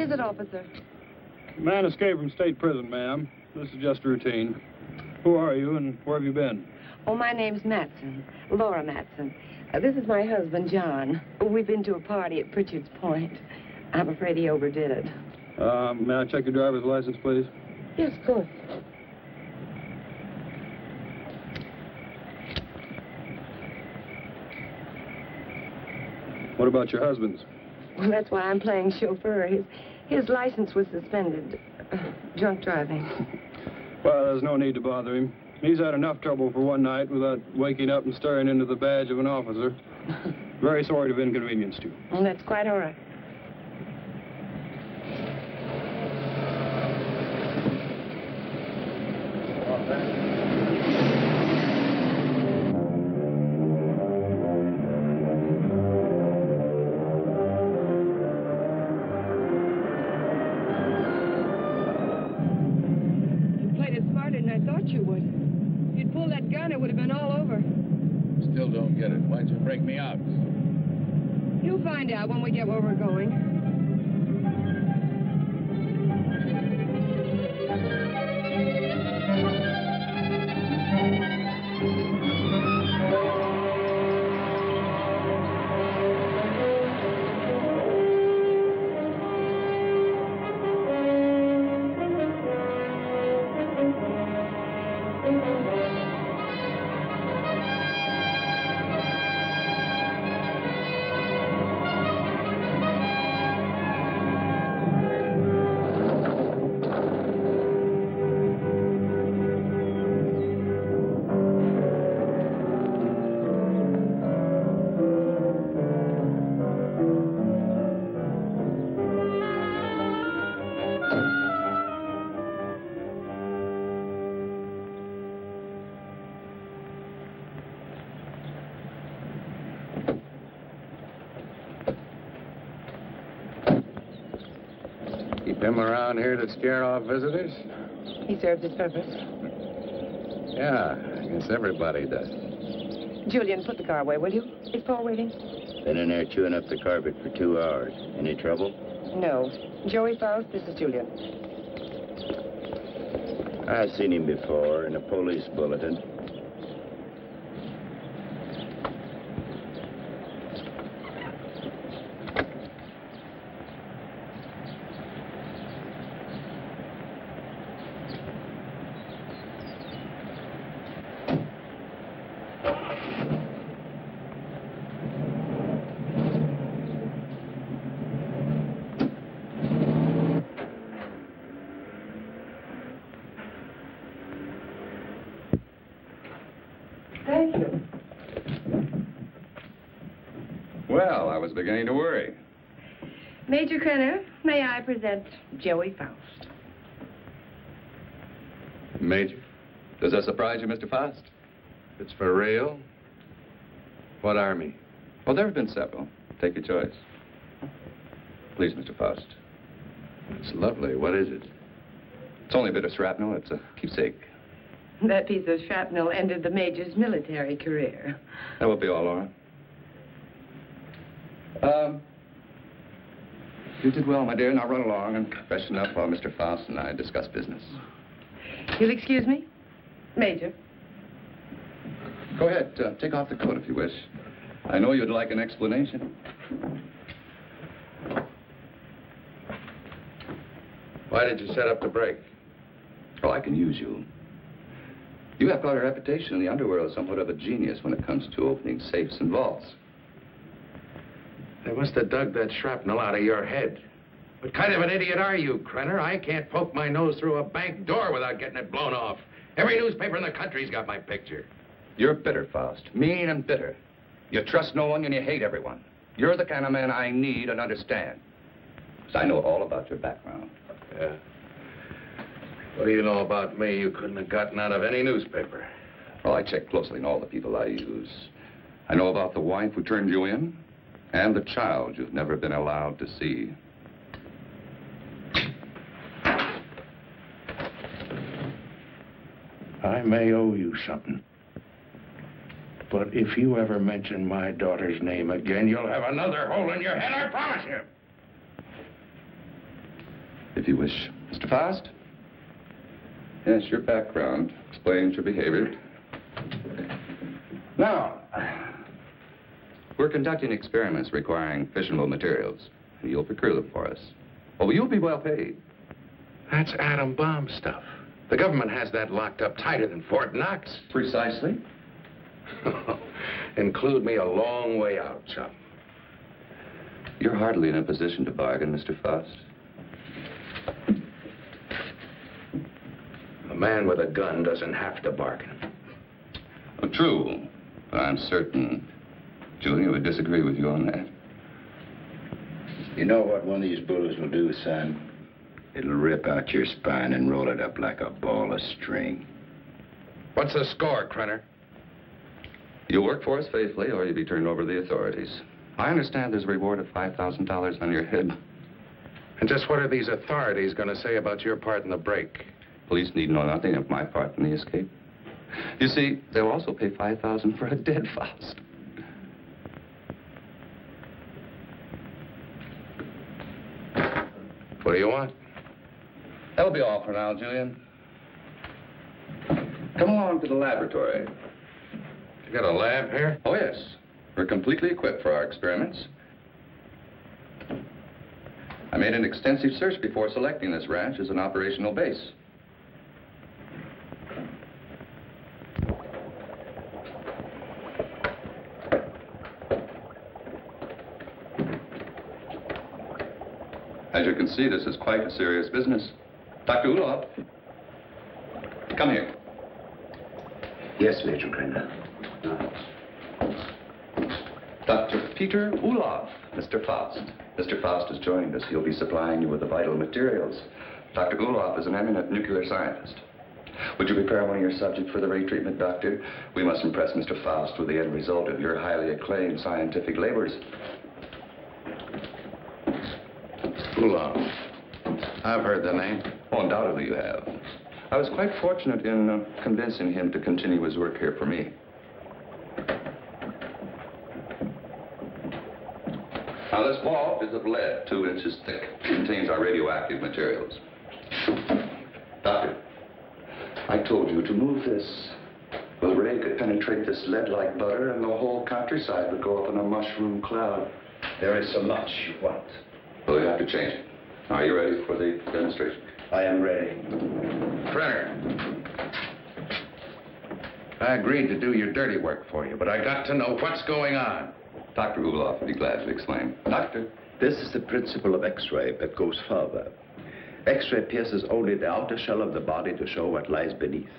is it, officer? Man escaped from state prison, ma'am. This is just routine. Who are you and where have you been? Oh, my name's Matson, Laura Matson. This is my husband, John. We've been to a party at Pritchard's Point. I'm afraid he overdid it. May I check your driver's license, please? Yes, of course. What about your husband's? Well, that's why I'm playing chauffeur. His license was suspended. Drunk driving. Well, there's no need to bother him. He's had enough trouble for one night without waking up and staring into the badge of an officer. Very sorry to have inconvenienced you. Well, that's quite all right. Break me out. You'll find out when we get where we're going. Him around here to scare off visitors? He served his purpose. Yeah, I guess everybody does. Julian, put the car away, will you? Is Paul waiting? Been in there chewing up the carpet for 2 hours. Any trouble? No. Joey Faust, this is Julian. I've seen him before in a police bulletin. Thank you. Well, I was beginning to worry. Major Krenner, may I present Joey Faust? Major, does that surprise you, Mr. Faust? It's for real? What army? Well, there have been several. Take your choice. Please, Mr. Faust. It's lovely. What is it? It's only a bit of shrapnel. It's a keepsake. That piece of shrapnel ended the Major's military career. That will be all, Laura. You did well, my dear. Now run along and freshen up while Mr. Faust and I discuss business. You'll excuse me? Major. Go ahead. Take off the coat if you wish. I know you'd like an explanation. Why did you set up the break? Oh, I can use you. You have quite a reputation in the underworld, somewhat of a genius when it comes to opening safes and vaults. They must have dug that shrapnel out of your head. What kind of an idiot are you, Krenner? I can't poke my nose through a bank door without getting it blown off. Every newspaper in the country's got my picture. You're bitter, Faust. Mean and bitter. You trust no one and you hate everyone. You're the kind of man I need and understand. 'Cause I know all about your background. Yeah. What do you know about me you couldn't have gotten out of any newspaper? Well, I check closely on all the people I use. I know about the wife who turned you in and the child you've never been allowed to see. I may owe you something. But if you ever mention my daughter's name again, you'll have another hole in your head, I promise you. you wish. Mr. Faust? Yes, your background explains your behavior. Now, we're conducting experiments requiring fissionable materials. You'll procure them for us. Oh, you'll be well paid. That's atom bomb stuff. The government has that locked up tighter than Fort Knox. Precisely. Include me a long way out, chum. You're hardly in a position to bargain, Mr. Faust. A man with a gun doesn't have to bargain. Oh, true. But I'm certain Junior would disagree with you on that. You know what one of these bullets will do, son? It'll rip out your spine and roll it up like a ball of string. What's the score, Krenner? You'll work for us faithfully, or you'll be turned over to the authorities. I understand there's a reward of $5,000 on your head. And just what are these authorities going to say about your part in the break? Police need know nothing of my part in the escape. You see, they'll also pay $5,000 for a dead Faust. What do you want? That'll be all for now, Julian. Come along to the laboratory. You got a lab here? Oh, yes. We're completely equipped for our experiments. I made an extensive search before selecting this ranch as an operational base. As you can see, this is quite a serious business. Dr. Ulof, come here. Yes, Major Krenner. Dr. Peter Ulof, Mr. Faust. Mr. Faust has joined us. He'll be supplying you with the vital materials. Dr. Ulof is an eminent nuclear scientist. Would you prepare one of your subjects for the ray treatment, Doctor? We must impress Mr. Faust with the end result of your highly acclaimed scientific labors. Ulof. I've heard the name. Oh, undoubtedly you have. I was quite fortunate in convincing him to continue his work here for me. Now, this ball is of lead, 2 inches thick. It contains our radioactive materials. Doctor, I told you to move this. The ray could penetrate this lead like butter, and the whole countryside would go up in a mushroom cloud. There is so much you want. Well, we have to change it. Are you ready for the demonstration? I am ready. Krenner. I agreed to do your dirty work for you, but I got to know what's going on. Dr. Ulof would be glad to explain. Doctor? This is the principle of X-ray that goes further. X-ray pierces only the outer shell of the body to show what lies beneath.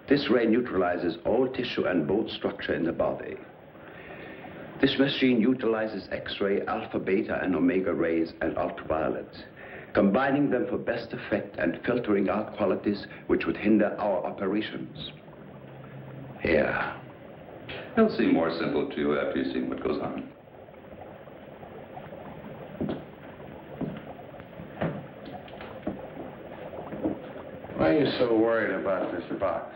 This ray neutralizes all tissue and bone structure in the body. This machine utilizes X-ray, alpha, beta, and omega rays and ultraviolet, combining them for best effect and filtering out qualities which would hinder our operations. Yeah. It'll seem more simple to you after you've seen what goes on. Why are you so worried about this box?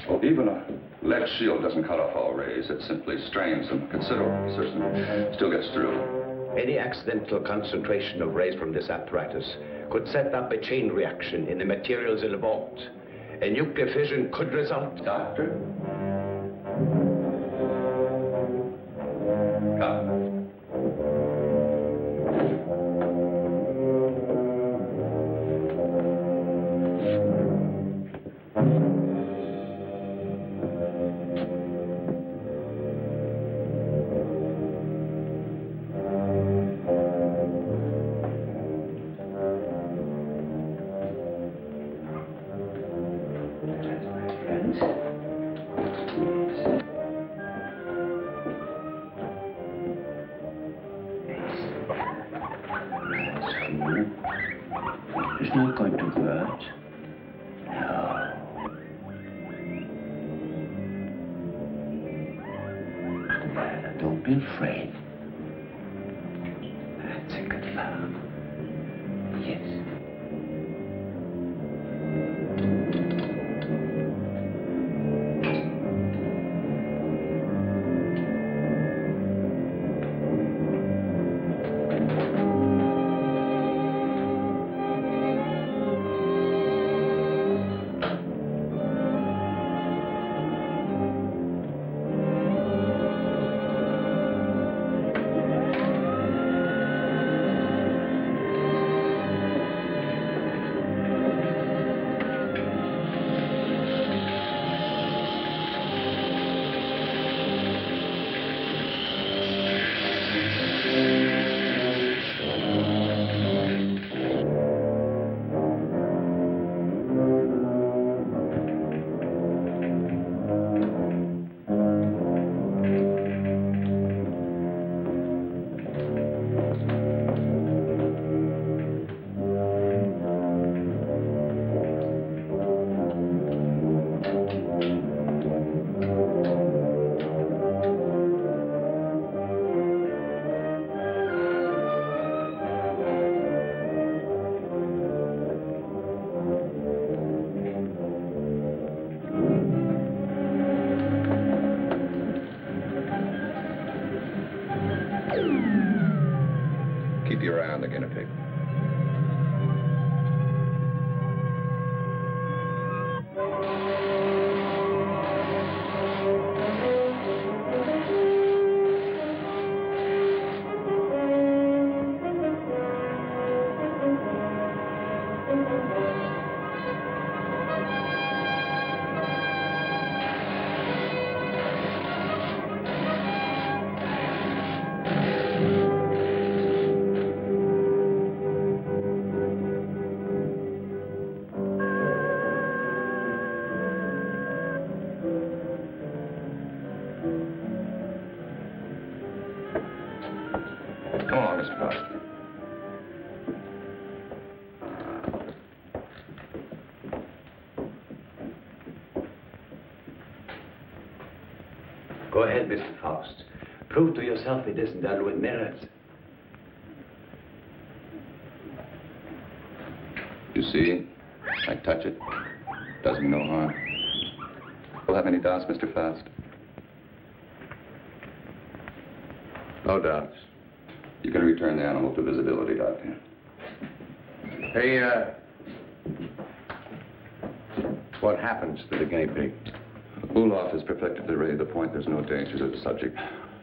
Well, even a lead shield doesn't cut off all rays. It simply strains them considerably. Certainly still gets through. Any accidental concentration of rays from this apparatus could set up a chain reaction in the materials in the vault. A nuclear fission could result. Doctor? Come. It's not going to hurt. No. Don't be afraid. That's a good love. Yes. Go ahead, Mr. Faust. Prove to yourself it isn't done with mirrors. You see? I touch it. Does me no harm. You'll have any doubts, Mr. Faust? No doubts. You can return the animal to visibility, Doctor. Hey, what happens to the guinea pig? Ulof has perfected the ray to the point there's no danger to the subject.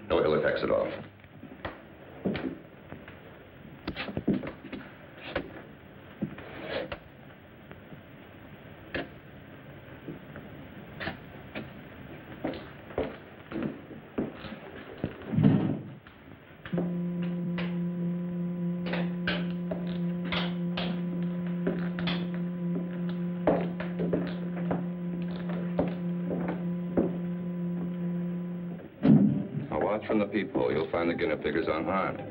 No ill effects at all. From the peephole, you'll find the guinea pig is unharmed.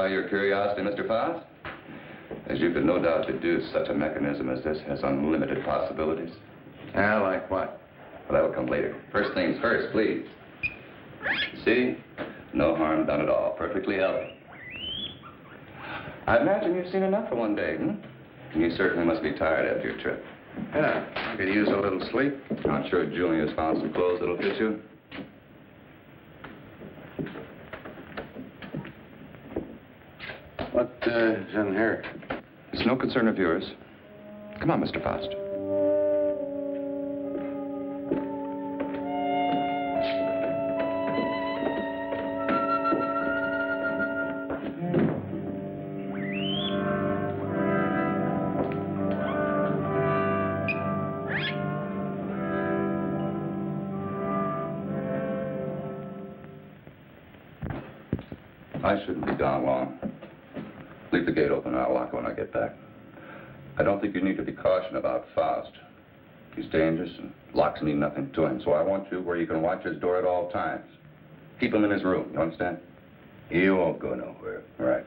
Your curiosity, Mr. Faust? As you could no doubt deduce, such a mechanism as this has unlimited possibilities. Yeah, like what? Well, that'll come later. First things first, please. See? No harm done at all. Perfectly healthy. I imagine you've seen enough for one day, And you certainly must be tired after your trip. Yeah, I could use a little sleep. I'm sure Julia's found some clothes that'll fit you. What is in here? It's no concern of yours. Come on, Mr. Faust. I shouldn't be gone long. Leave the gate open and I'll lock it when I get back. I don't think you need to be cautious about Faust. He's dangerous and locks mean nothing to him, so I want you where you can watch his door at all times. Keep him in his room, you understand? He won't go nowhere. All right.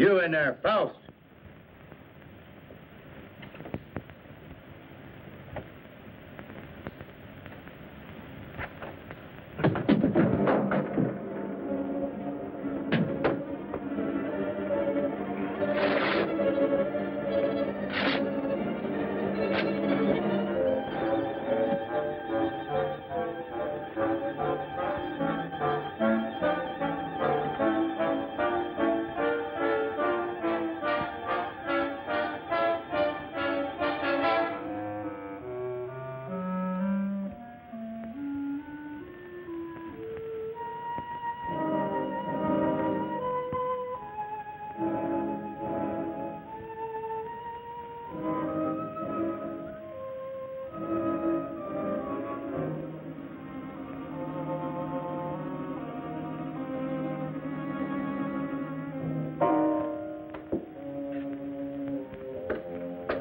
You in there, Faust.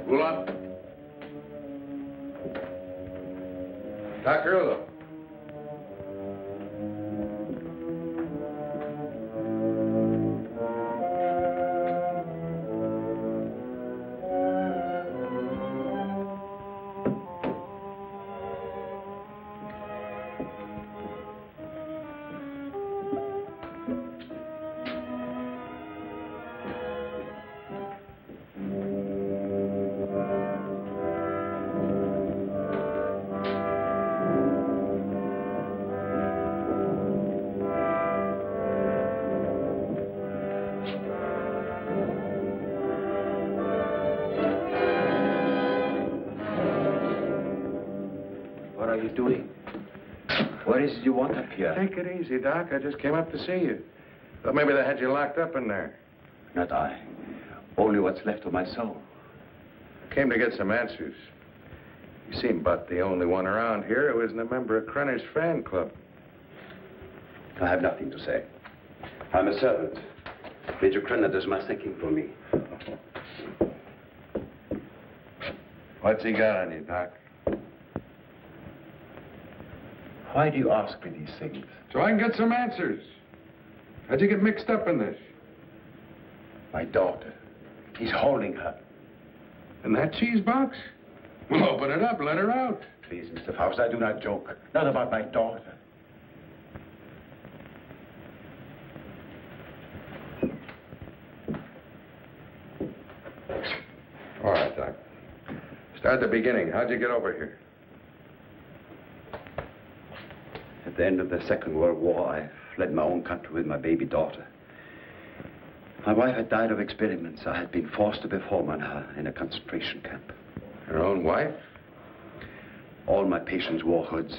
Ulof. Dr. Ulof. What are you doing? What is it you want up here? Take it easy, Doc. I just came up to see you. Thought maybe they had you locked up in there. Not I. Only what's left of my soul. Came to get some answers. You seem about the only one around here who isn't a member of Krenner's fan club. I have nothing to say. I'm a servant. Major Krenner does my thinking for me. What's he got on you, Doc? Why do you ask me these things? So I can get some answers. How'd you get mixed up in this? My daughter. He's holding her. In that cheese box? Well, open it up. Let her out. Please, Mr. Faust, I do not joke. Not about my daughter. All right, Doc. Start at the beginning. How'd you get over here? At the end of the Second World War, I fled my own country with my baby daughter. My wife had died of experiments. I had been forced to perform on her in a concentration camp. Your own wife? All my patients wore hoods.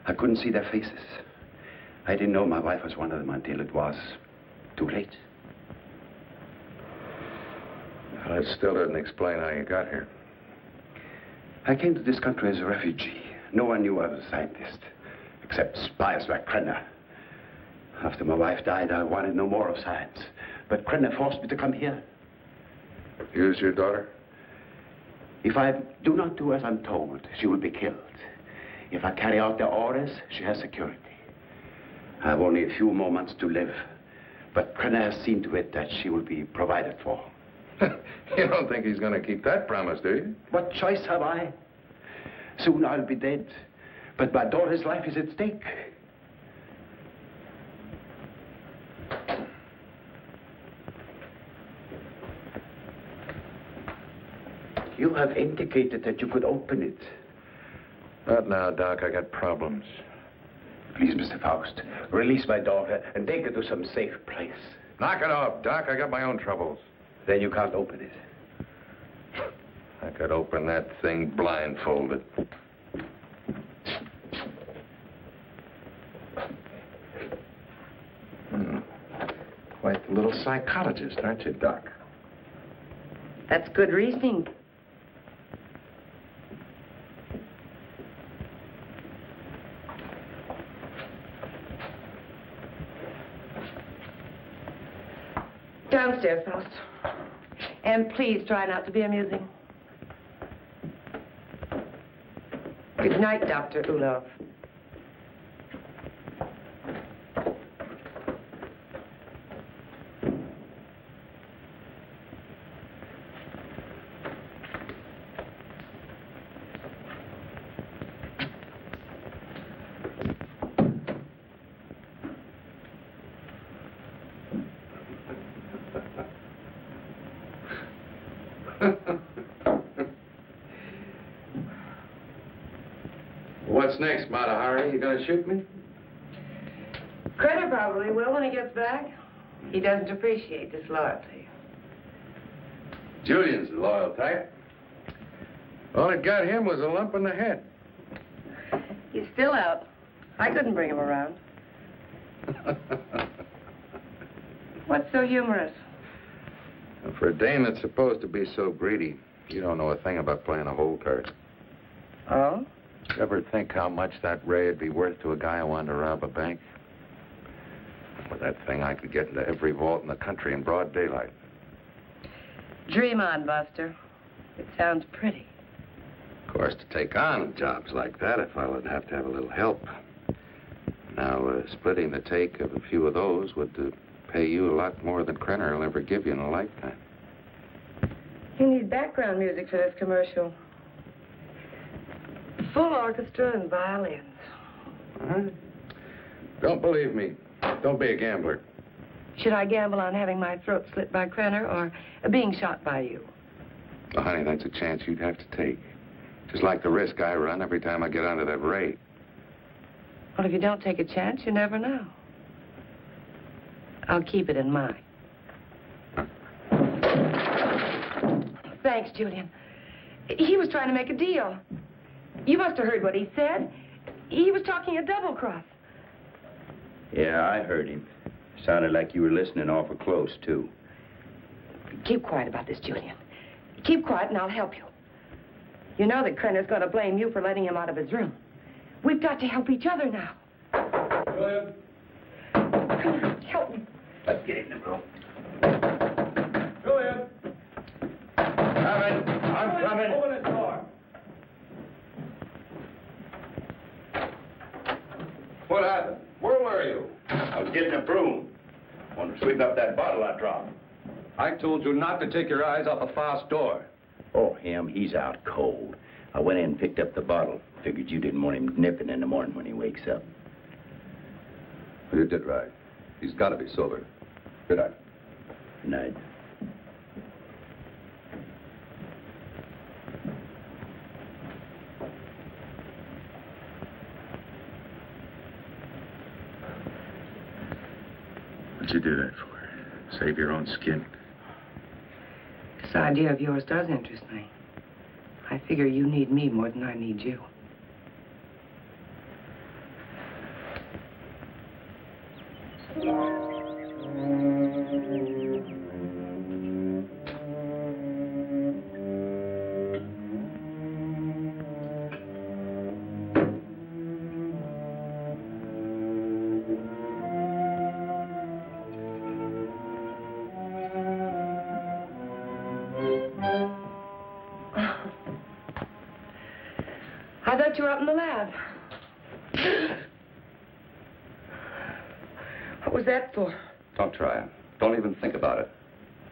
I couldn't see their faces. I didn't know my wife was one of them until it was too late. Well, it still doesn't explain how you got here. I came to this country as a refugee. No one knew I was a scientist, except spies like Krenner. After my wife died, I wanted no more of science. But Krenner forced me to come here. Use your daughter? If I do not do as I'm told, she will be killed. If I carry out the orders, she has security. I have only a few more months to live. But Krenner has seen to it that she will be provided for. You don't think he's going to keep that promise, do you? What choice have I? Soon I'll be dead. But my daughter's life is at stake. You have indicated that you could open it. Not now, Doc. I got problems. Please, Mr. Faust, release my daughter and take her to some safe place. Knock it off, Doc. I got my own troubles. Then you can't open it. I could open that thing blindfolded. Quite the little psychologist, aren't you, Doc? That's good reasoning. Downstairs, Faust. And please try not to be amusing. Good night, Dr. Ulof. What's next, Mata Hari? You gonna shoot me? Credit probably will when he gets back. He doesn't appreciate disloyalty. Julian's a loyal type. All it got him was a lump in the head. He's still out. I couldn't bring him around. What's so humorous? For a dame that's supposed to be so greedy, you don't know a thing about playing a hole card. Oh? You ever think how much that ray would be worth to a guy who wanted to rob a bank? With that thing, I could get into every vault in the country in broad daylight. Dream on, Buster. It sounds pretty. Of course, to take on jobs like that, a fellow would have to have a little help. Now, splitting the take of a few of those would pay you a lot more than Krenner will ever give you in a lifetime. You need background music for this commercial. Full orchestra and violins. Huh? Don't believe me. Don't be a gambler. Should I gamble on having my throat slit by Krenner or being shot by you? Well, honey, that's a chance you'd have to take. Just like the risk I run every time I get onto that ray. Well, if you don't take a chance, you never know. I'll keep it in mind. Thanks, Julian. He was trying to make a deal. You must have heard what he said. He was talking a double cross. Yeah, I heard him. Sounded like you were listening awful close, too. Keep quiet about this, Julian. Keep quiet and I'll help you. You know that Krenner's going to blame you for letting him out of his room. We've got to help each other now. Julian? Come on, help me. Let's get in the room. Julian? Coming. I'm coming. Open this door. What happened? Where were you? I was getting a broom. Want to sweep up that bottle I dropped. I told you not to take your eyes off a fast door. Oh, him, he's out cold. I went in and picked up the bottle. Figured you didn't want him nipping in the morning when he wakes up. Well, you did right. He's got to be sober. Good night. Good night. What'd you do that for? Save your own skin? This idea of yours does interest me. I figure you need me more than I need you. I thought you were up in the lab. What was that for? Don't try it. Don't even think about it.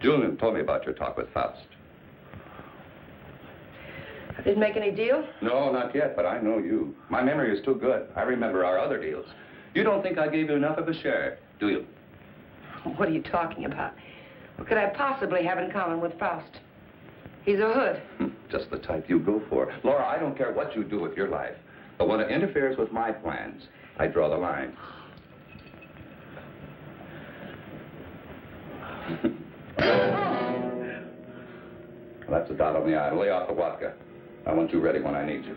Julian told me about your talk with Faust. I didn't make any deal? No, not yet, but I know you. My memory is too good. I remember our other deals. You don't think I gave you enough of a share, do you? What are you talking about? What could I possibly have in common with Faust? He's a hood. Just the type you go for. Laura, I don't care what you do with your life, but when it interferes with my plans, I draw the line. Well, that's a dot on the I. Lay off the vodka. I want you ready when I need you.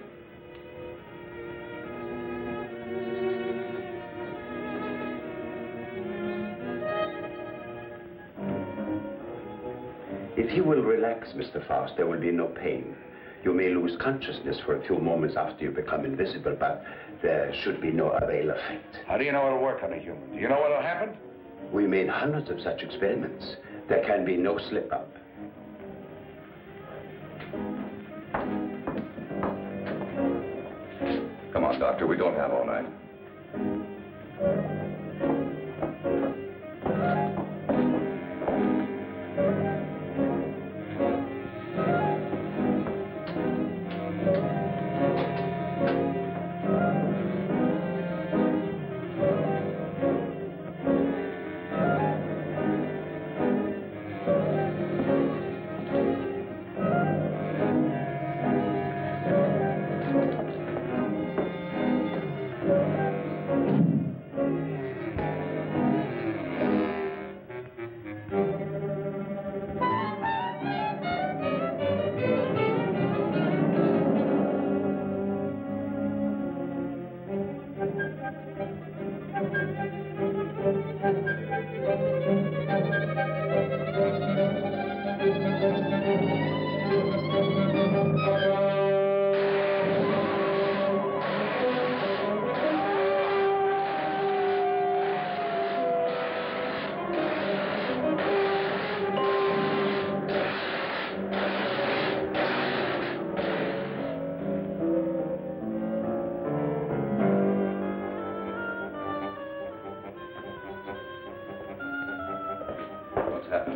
If you will relax, Mr. Faust, there will be no pain. You may lose consciousness for a few moments after you become invisible, but there should be no avail effect. How do you know it'll work on a human? Do you know what'll happen? We made hundreds of such experiments. There can be no slip-up. Come on, Doctor, we don't have all night.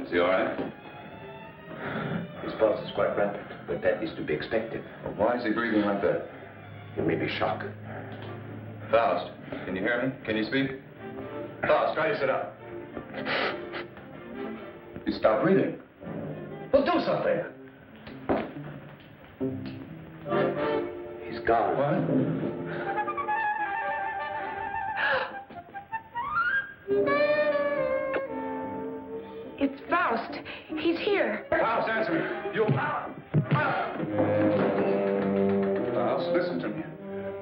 Is he all right? His pulse is quite rapid, but that is to be expected. Well, why is he breathing like that? It may be shock. Faust, can you hear me? Can you speak? Faust, try to sit up. He stopped breathing. Well, do something. He's gone. What? It's Faust. He's here. Faust, answer me. You... Faust, listen to me.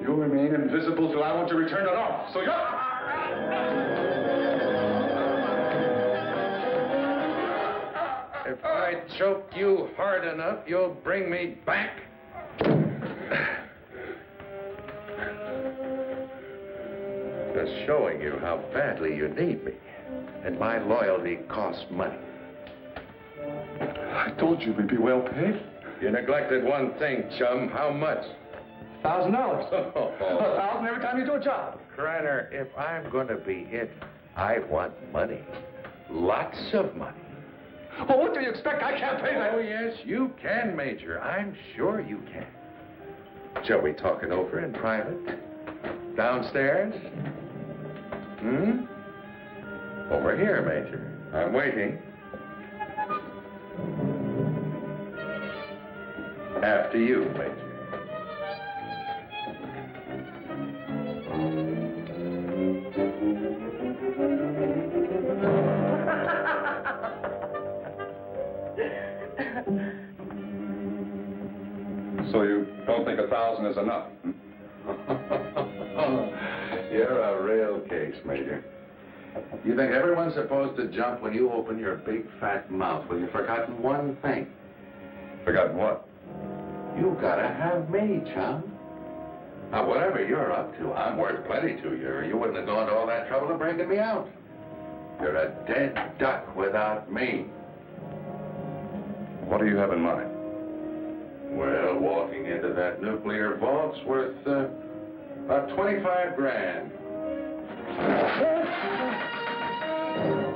You remain invisible till I want to return to normal. So you're... If I choke you hard enough, you'll bring me back. Just showing you how badly you need me. And my loyalty costs money. I told you we'd be well paid. You neglected one thing, chum. How much? $1,000. Oh. 1,000 every time you do a job. Kreiner, if I'm going to be it, I want money. Lots of money. Oh, what do you expect? I can't pay that. Oh, yes, you can, Major. I'm sure you can. Shall we talk it over in private? Downstairs? Over here, Major. I'm waiting. After you, Major. So you don't think 1,000 is enough? You're a real case, Major. You think everyone's supposed to jump when you open your big fat mouth? Well, you've forgotten one thing. Forgotten what? You gotta have me, chum. Now, whatever you're up to, I'm worth plenty to you, or you wouldn't have gone to all that trouble of bringing me out. You're a dead duck without me. What do you have in mind? Well, walking into that nuclear vault's worth about 25 grand.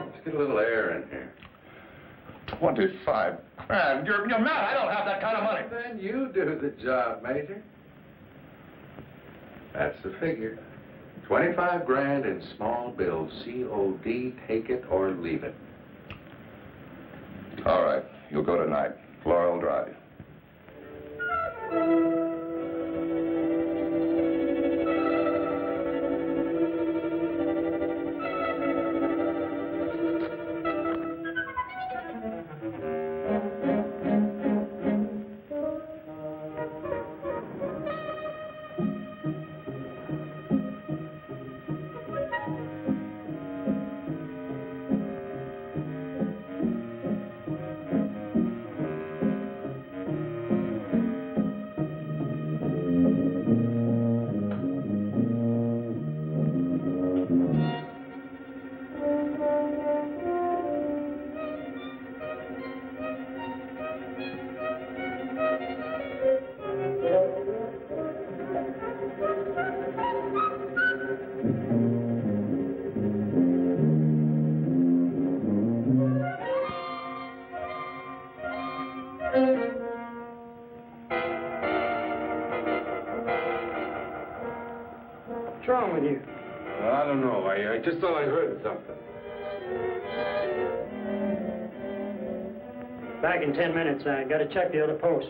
Let's get a little air in here. 25 grand? You're mad. I don't have that kind of money. Then you do the job, Major. That's the figure. 25 grand in small bills. COD, take it or leave it. All right. You'll go tonight. Laurel Drive. What's wrong with you? I don't know. I just thought I heard something. Back in 10 minutes. I got to check the other post.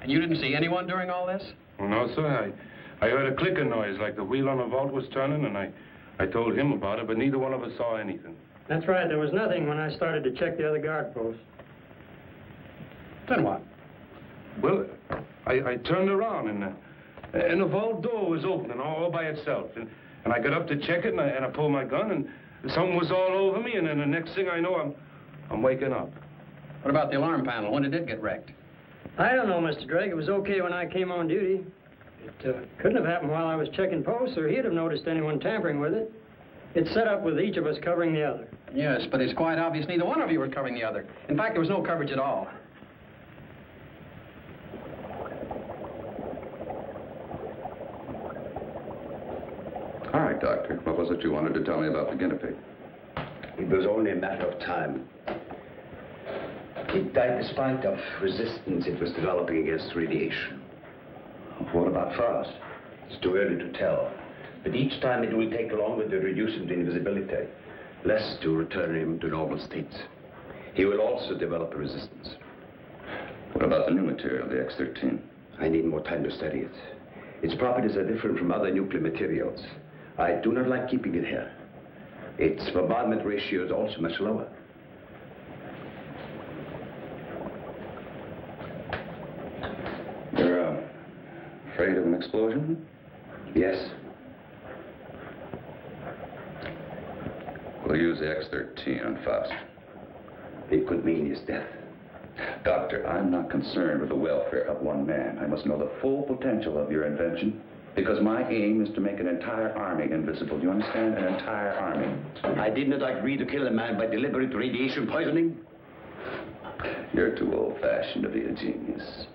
And you didn't see anyone during all this? No, sir. I heard a clicking noise like the wheel on a vault was turning, and I told him about it, but neither one of us saw anything. That's right. There was nothing when I started to check the other guard posts. Then what? Well, I turned around, and the vault door was opening all by itself. And I got up to check it, and I pulled my gun, and something was all over me, and then the next thing I know, I'm waking up. What about the alarm panel? When did it get wrecked? I don't know, Mr. Drake. It was okay when I came on duty. It couldn't have happened while I was checking posts, or he'd have noticed anyone tampering with it. It's set up with each of us covering the other. Yes, but it's quite obvious neither one of you were covering the other. In fact, there was no coverage at all. All right, Doctor. What was it you wanted to tell me about the guinea pig? It was only a matter of time. It died despite of resistance it was developing against radiation. What about Frost? It's too early to tell. But each time it will take longer to reduce him to invisibility, less to return him to normal states. He will also develop a resistance. What about the new material, the X-13? I need more time to study it. Its properties are different from other nuclear materials. I do not like keeping it here. Its bombardment ratio is also much lower. You're afraid of an explosion? Yes. We'll use the X-13 on Faust. It could mean his death. Doctor, I'm not concerned with the welfare of one man. I must know the full potential of your invention, because my aim is to make an entire army invisible. Do you understand? An entire army. I did not agree to kill a man by deliberate radiation poisoning. You're too old-fashioned to be a genius.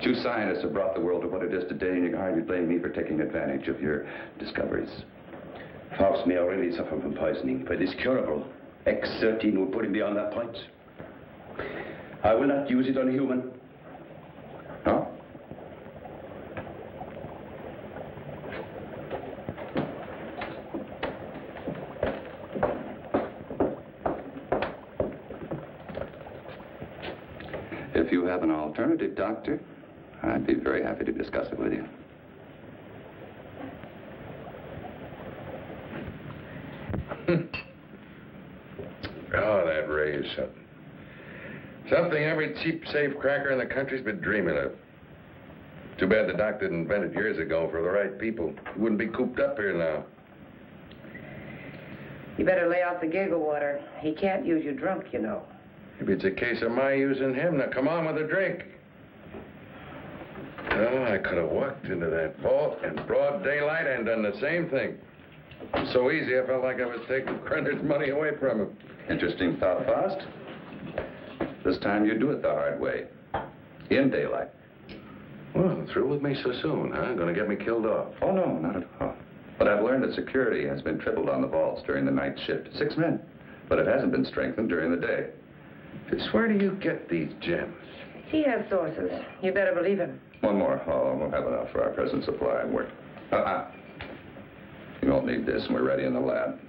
You scientists have brought the world to what it is today, and you can hardly blame me for taking advantage of your discoveries. Faust may already suffer from poisoning, but it's curable. X-13 will put him beyond that point. I will not use it on a human. No? If you have an alternative, Doctor, I'd be very happy to discuss it with you. Oh, that ray is something. Something every cheap safe cracker in the country's been dreaming of. Too bad the doc didn't invent it years ago for the right people. He wouldn't be cooped up here now. You better lay off the giggle water. He can't use you drunk, you know. Maybe it's a case of my using him. Now, come on with a drink. Oh, I could have walked into that vault in broad daylight and done the same thing. So easy, I felt like I was taking Krenner's money away from him. Interesting thought, Faust. This time you do it the hard way. In daylight. Well, through with me so soon, huh? Gonna get me killed off. Oh, no, not at all. But I've learned that security has been tripled on the vaults during the night shift. 6 men. But it hasn't been strengthened during the day. Fitz, where do you get these gems? He has sources. You better believe him. One more. Oh, we'll have enough for our present supply and work. You won't need this, and we're ready in the lab.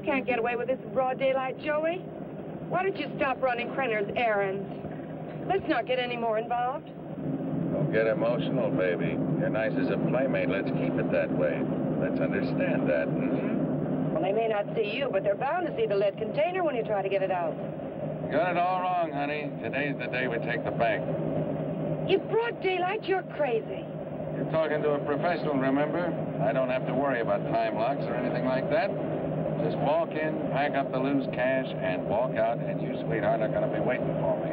can't get away with this in broad daylight, Joey. Why don't you stop running Krenner's errands? Let's not get any more involved. Don't get emotional, baby. You're nice as a playmate. Let's keep it that way. Let's understand that, Well, they may not see you, but they're bound to see the lead container when you try to get it out. You got it all wrong, honey. Today's the day we take the bank. In broad daylight, you're crazy. You're talking to a professional, remember? I don't have to worry about time locks or anything like that. Just walk in, pack up the loose cash, and walk out, and you, sweetheart, are going to be waiting for me.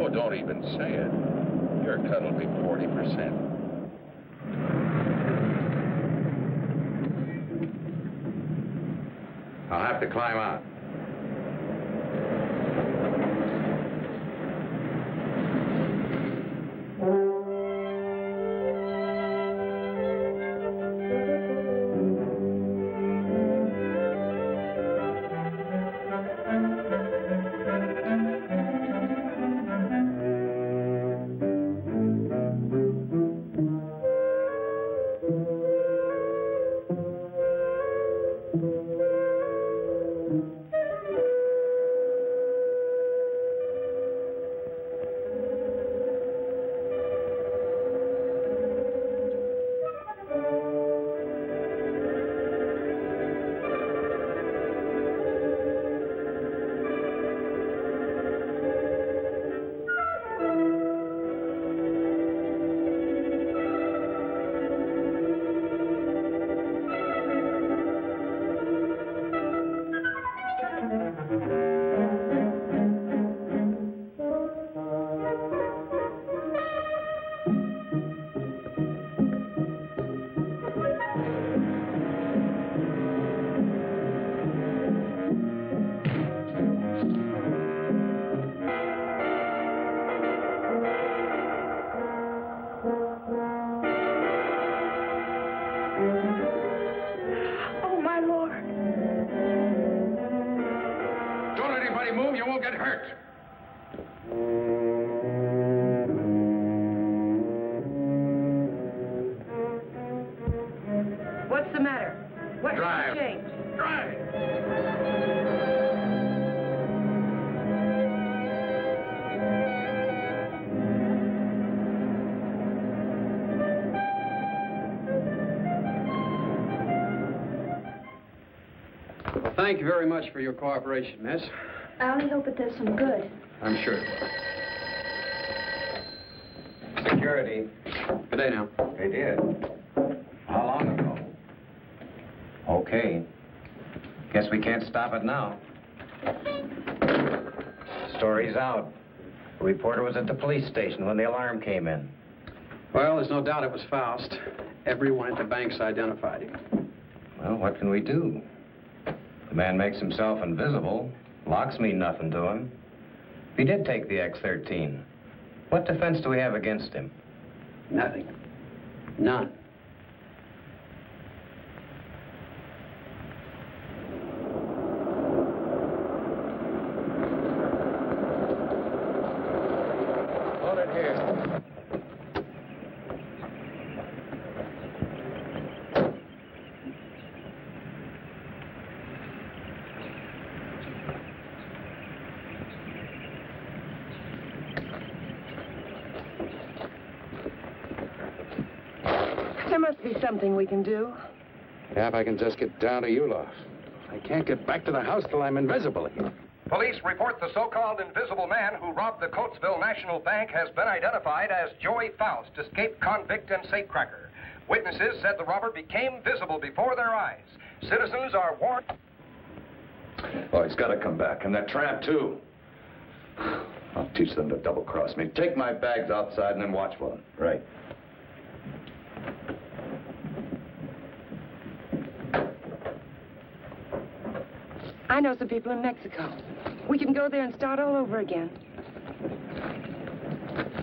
Oh, don't even say it. Your cut will be 40%. I'll have to climb out. What's the matter? What Drive. changed? Drive! Well, thank you very much for your cooperation, miss. I only hope it does some good. I'm sure. Security. Good day now. They did. How long ago? Okay. Guess we can't stop it now. Story's out. The reporter was at the police station when the alarm came in. Well, there's no doubt it was Faust. Everyone at the bank's identified him. Well, what can we do? The man makes himself invisible. Locks mean nothing to him. If he did take the X-13, what defense do we have against him? Nothing. None. Hold it here. There must be something we can do. Yeah, if I can just get down to Ulof. I can't get back to the house till I'm invisible again. Police report the so-called invisible man who robbed the Coatesville National Bank has been identified as Joey Faust, escaped convict and safecracker. Witnesses said the robber became visible before their eyes. Citizens are warned. Oh, he's got to come back, and that tramp, too. I'll teach them to double-cross me. Take my bags outside and then watch for them. Right. I know some people in Mexico. We can go there and start all over again.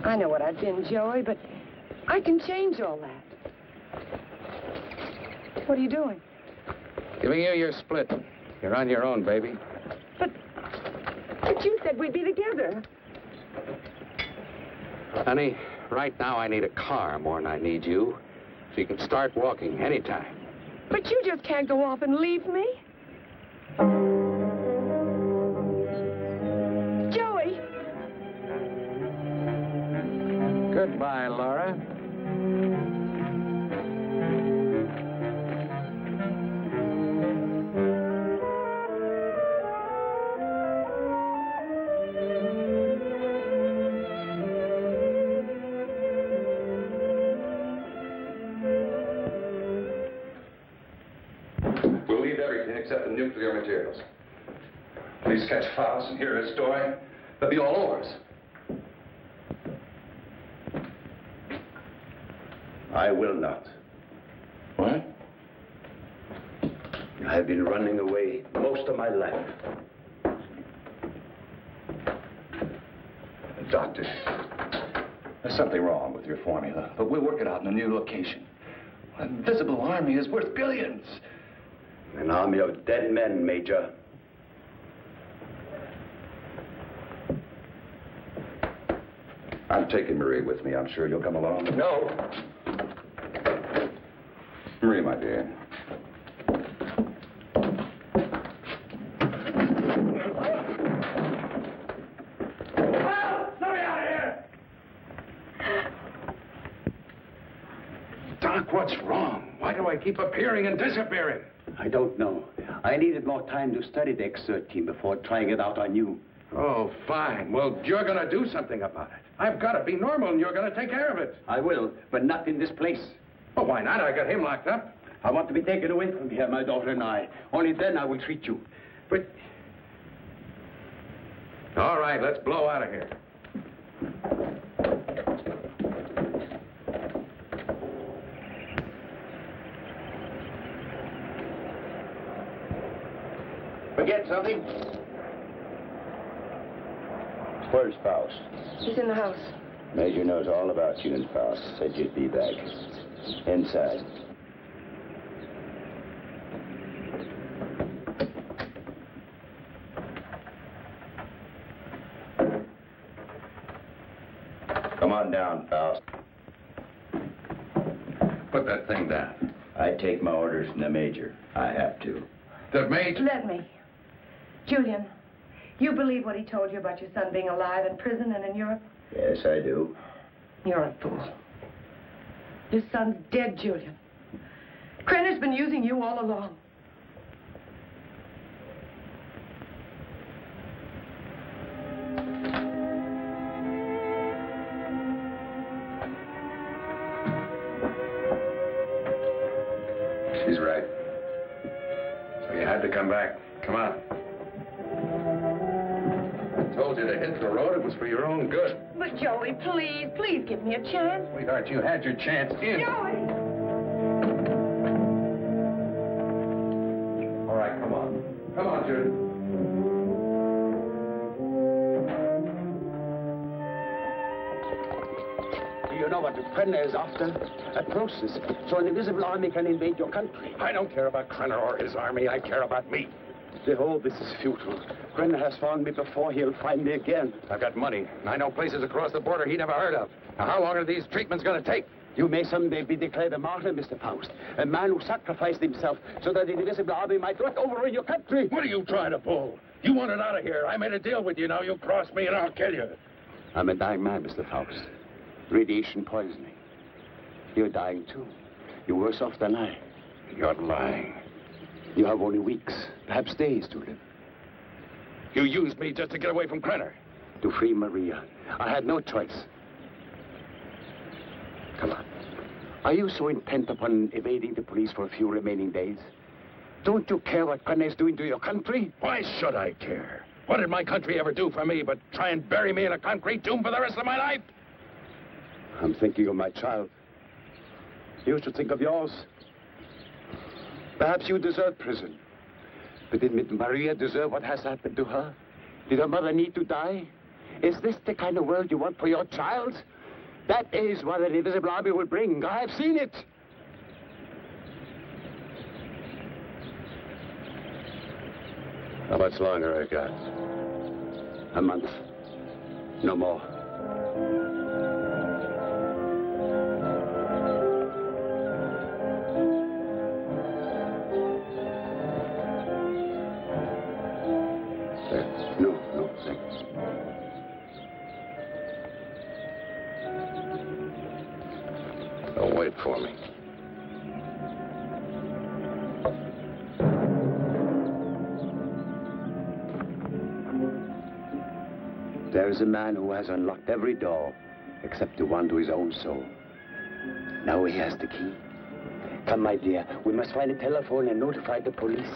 I know what I've been, Joey, but I can change all that. What are you doing? Giving you your split. You're on your own, baby. But you said we'd be together. Honey, right now I need a car more than I need you. So you can start walking anytime. But you just can't go off and leave me. Joey! Goodbye, Laura. We'll leave everything except the nuclear materials. Please catch Faust and hear his story. They'll be all over us. I will not. What? I have been running away most of my life. Doctor, there's something wrong with your formula, but we'll work it out in a new location. An invisible army is worth billions. An army of dead men, Major. I'm taking Marie with me. I'm sure you'll come along. No. Marie, my dear. Doc, what's wrong? Why do I keep appearing and disappearing? I don't know. I needed more time to study the X-13 before trying it out on you. Oh, fine. Well, you're going to do something about it. I've got to be normal, and you're going to take care of it. I will, but not in this place. Oh, why not? I got him locked up. I want to be taken away from here, my daughter and I. Only then I will treat you. But... All right, let's blow out of here. Forget something? Where's Faust? He's in the house. Major knows all about you and Faust. Said you'd be back. Inside. Come on down, Faust. Put that thing down. I take my orders from the Major. I have to. The Major? Let me. Julian, you believe what he told you about your son being alive in prison and in Europe? Yes, I do. You're a fool. Your son's dead, Julian. Krenner's been using you all along. She's right. So you had to come back. Come on. I told you to hit the road. It was for your own good. But Joey, please give me a chance. Sweetheart, you had your chance in. Joey! All right, come on. Come on, Judy. Do you know what the Krenner is after? A process, so an invisible army can invade your country. I don't care about Krenner or his army. I care about me. The whole this is futile. Krenner has found me before. He'll find me again. I've got money, and I know places across the border he never heard of. Now, how long are these treatments going to take? You may someday be declared a martyr, Mr. Faust. A man who sacrificed himself so that the invisible army might not overrun your country. What are you trying to pull? You wanted out of here. I made a deal with you. Now you cross me and I'll kill you. I'm a dying man, Mr. Faust. Radiation poisoning. You're dying, too. You're worse off than I. You're lying. You have only weeks, perhaps days to live. You used me just to get away from Krenner. To free Maria. I had no choice. Come on. Are you so intent upon evading the police for a few remaining days? Don't you care what Krenner is doing to your country? Why should I care? What did my country ever do for me but try and bury me in a concrete tomb for the rest of my life? I'm thinking of my child. You should think of yours. Perhaps you deserve prison. But did Maria deserve what has happened to her? Did her mother need to die? Is this the kind of world you want for your child? That is what an invisible army will bring. I have seen it. How much longer I got? A month. No more. for me. There is a man who has unlocked every door except the one to his own soul. Now he has the key. Come, my dear. We must find a telephone and notify the police.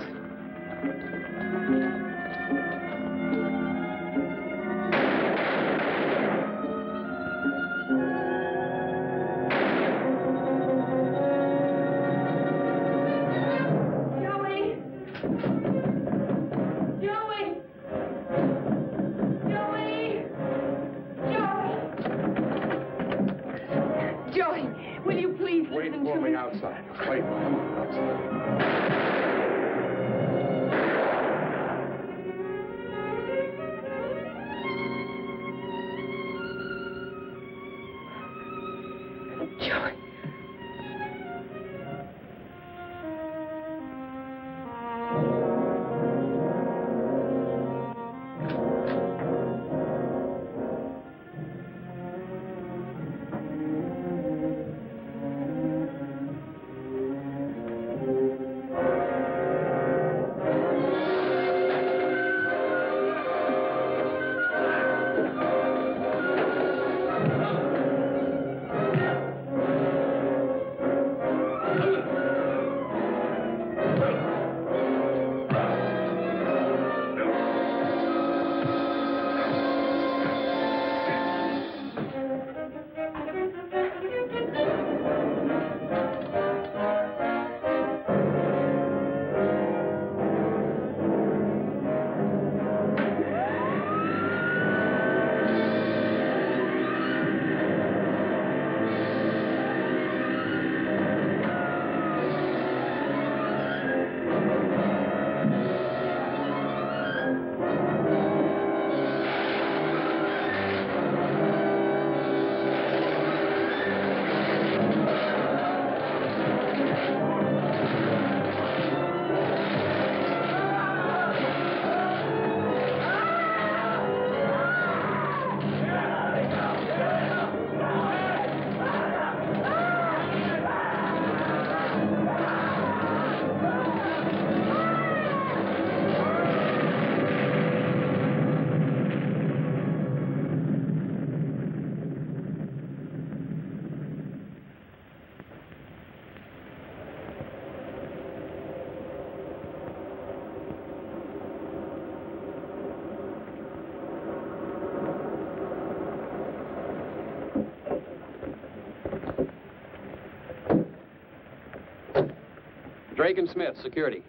Drake and Smith, security.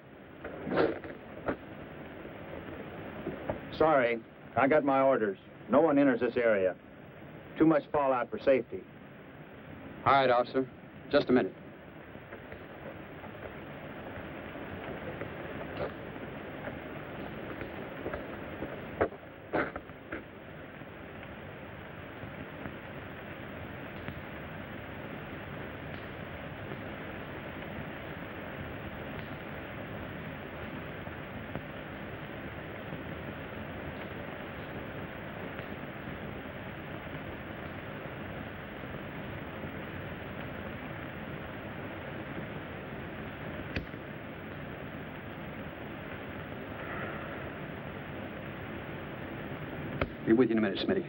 Sorry, I got my orders. No one enters this area. Too much fallout for safety. All right, officer. Just a minute. Be with you in a minute, Smitty.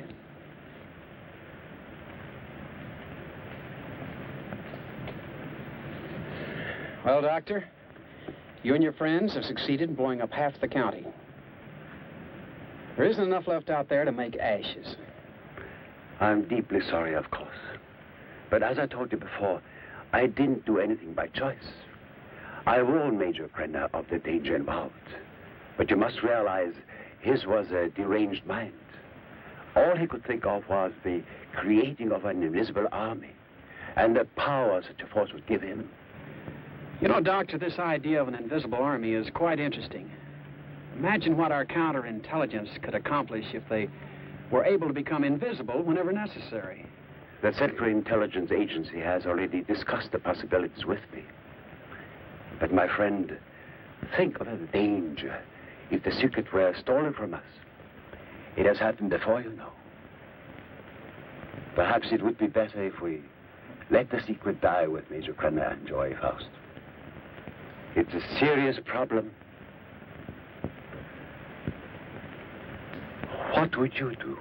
Well, Doctor, you and your friends have succeeded in blowing up half the county. There isn't enough left out there to make ashes. I'm deeply sorry, of course. But as I told you before, I didn't do anything by choice. I warned Major Krenner of the danger involved. But you must realize his was a deranged mind. All he could think of was the creating of an invisible army and the power such a force would give him. You know, Doctor, this idea of an invisible army is quite interesting. Imagine what our counterintelligence could accomplish if they were able to become invisible whenever necessary. The Central Intelligence Agency has already discussed the possibilities with me. But my friend, think of the danger if the secret were stolen from us. It has happened before, you know. Perhaps it would be better if we Let the secret die with Major Krenner and Joy Faust. It's a serious problem. What would you do?